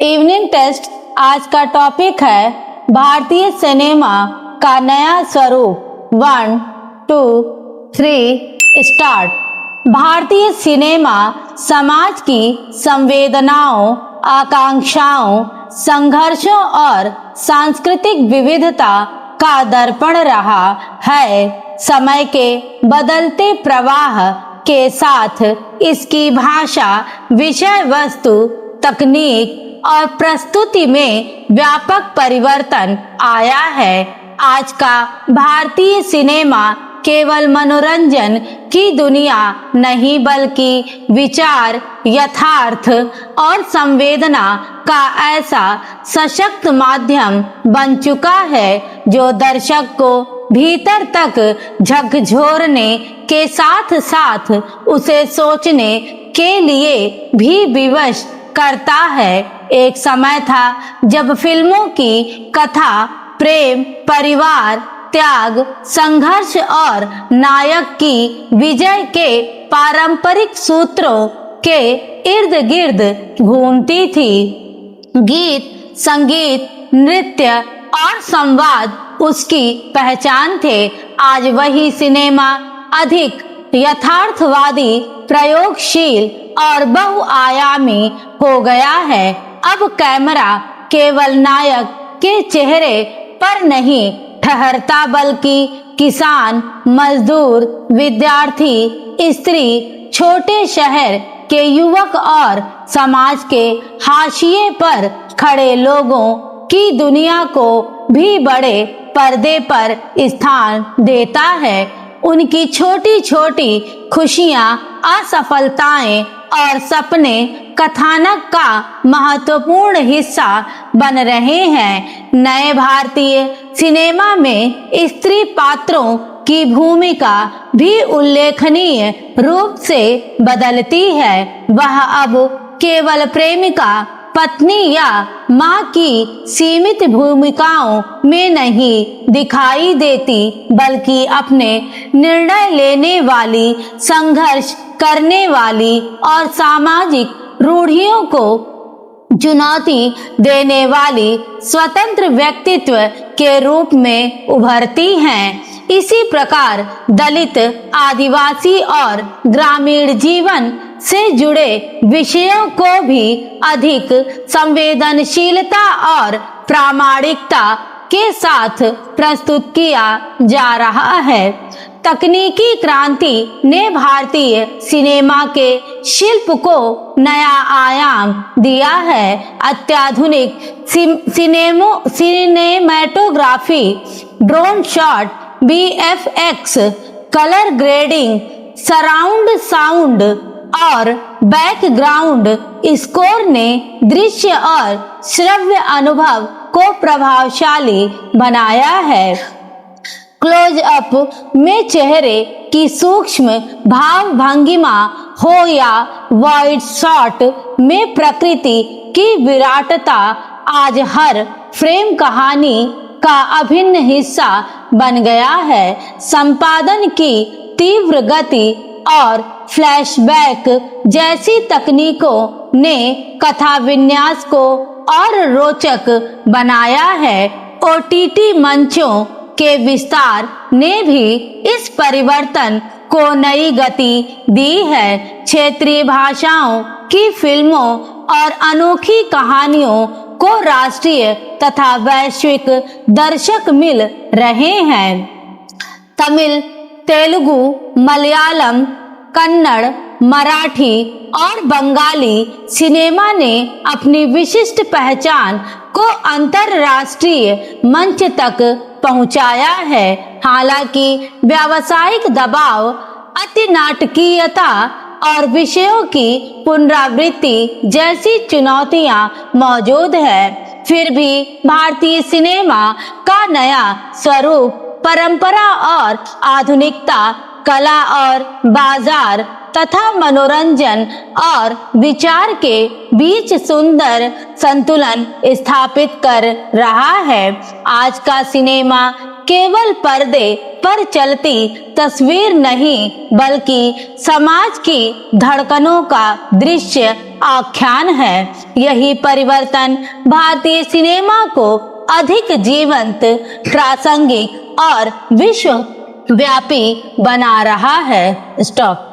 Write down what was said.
Evening test आज का topic है भारतीय सिनेमा का नया स्वरूप। 1, 2, 3 स्टार्ट। भारतीय सिनेमा समाज की संवेदनाओं, आकांक्षाओं, संघर्षों और सांस्कृतिक विविधता का दर्पण रहा है। समय के बदलते प्रवाह के साथ इसकी भाषा, विषय वस्तु, तकनीक और प्रस्तुति में व्यापक परिवर्तन आया है। आज का भारतीय सिनेमा केवल मनोरंजन की दुनिया नहीं बल्कि विचार, यथार्थ और संवेदना का ऐसा सशक्त माध्यम बन चुका है जो दर्शक को भीतर तक झकझोरने के साथ साथ उसे सोचने के लिए भी विवश करता है। एक समय था जब फिल्मों की कथा प्रेम, परिवार, त्याग, संघर्ष और नायक की विजय के पारंपरिक सूत्रों के इर्द गिर्द घूमती थी। गीत, संगीत, नृत्य और संवाद उसकी पहचान थे। आज वही सिनेमा अधिक यथार्थवादी, प्रयोगशील और बहुआयामी हो गया है। अब कैमरा केवल नायक के चेहरे पर नहीं ठहरता बल्कि किसान, मजदूर, विद्यार्थी, स्त्री, छोटे शहर के युवक और समाज के हाशिए पर खड़े लोगों की दुनिया को भी बड़े पर्दे पर स्थान देता है। उनकी छोटी छोटी खुशियां, असफलताएं और सपने कथानक का महत्वपूर्ण हिस्सा बन रहे हैं। नए भारतीय सिनेमा में स्त्री पात्रों की भूमिका भी उल्लेखनीय रूप से बदलती है। वह अब केवल प्रेमिका, पत्नी या मां की सीमित भूमिकाओं में नहीं दिखाई देती बल्कि अपने निर्णय लेने वाली, संघर्ष करने वाली और सामाजिक रूढ़ियों को चुनौती देने वाली स्वतंत्र व्यक्तित्व के रूप में उभरती हैं। इसी प्रकार दलित, आदिवासी और ग्रामीण जीवन से जुड़े विषयों को भी अधिक संवेदनशीलता और प्रामाणिकता के साथ प्रस्तुत किया जा रहा है। तकनीकी क्रांति ने भारतीय सिनेमा के शिल्प को नया आयाम दिया है। अत्याधुनिक cinematography, drone shot, VFX, colour grading, surround sound और बैकग्राउंड स्कोर ने दृश्य और श्रव्य अनुभव को प्रभावशाली बनाया है। क्लोज अप में चेहरे की सूक्ष्म भाव भंगिमा हो या वाइड शॉट में प्रकृति की विराटता आज हर फ्रेम कहानी का अभिन्न हिस्सा बन गया है। संपादन की तीव्र गति और फ्लैशबैक जैसी तकनीकों ने कथा विन्यास को और रोचक बनाया है। OTT मंचों के विस्तार ने भी इस परिवर्तन को नई गति दी है। क्षेत्रीय भाषाओं की फिल्मों और अनोखी कहानियों को राष्ट्रीय तथा वैश्विक दर्शक मिल रहे हैं। तमिल, तेलुगु, मलयालम, कन्नड़, मराठी और बंगाली सिनेमा ने अपनी विशिष्ट पहचान को अंतरराष्ट्रीय मंच तक पहुंचाया है। हालांकि व्यावसायिक दबाव, अति नाटकीयता और विषयों की पुनरावृत्ति जैसी चुनौतियां मौजूद है, फिर भी भारतीय सिनेमा का नया स्वरूप परंपरा और आधुनिकता, कला और बाजार तथा मनोरंजन और विचार के बीच सुंदर संतुलन स्थापित कर रहा है। आज का सिनेमा केवल पर्दे पर चलती तस्वीर नहीं बल्कि समाज की धड़कनों का दृश्य आख्यान है। यही परिवर्तन भारतीय सिनेमा को अधिक जीवंत, प्रासंगिक और विश्वव्यापी बना रहा है। स्टॉप।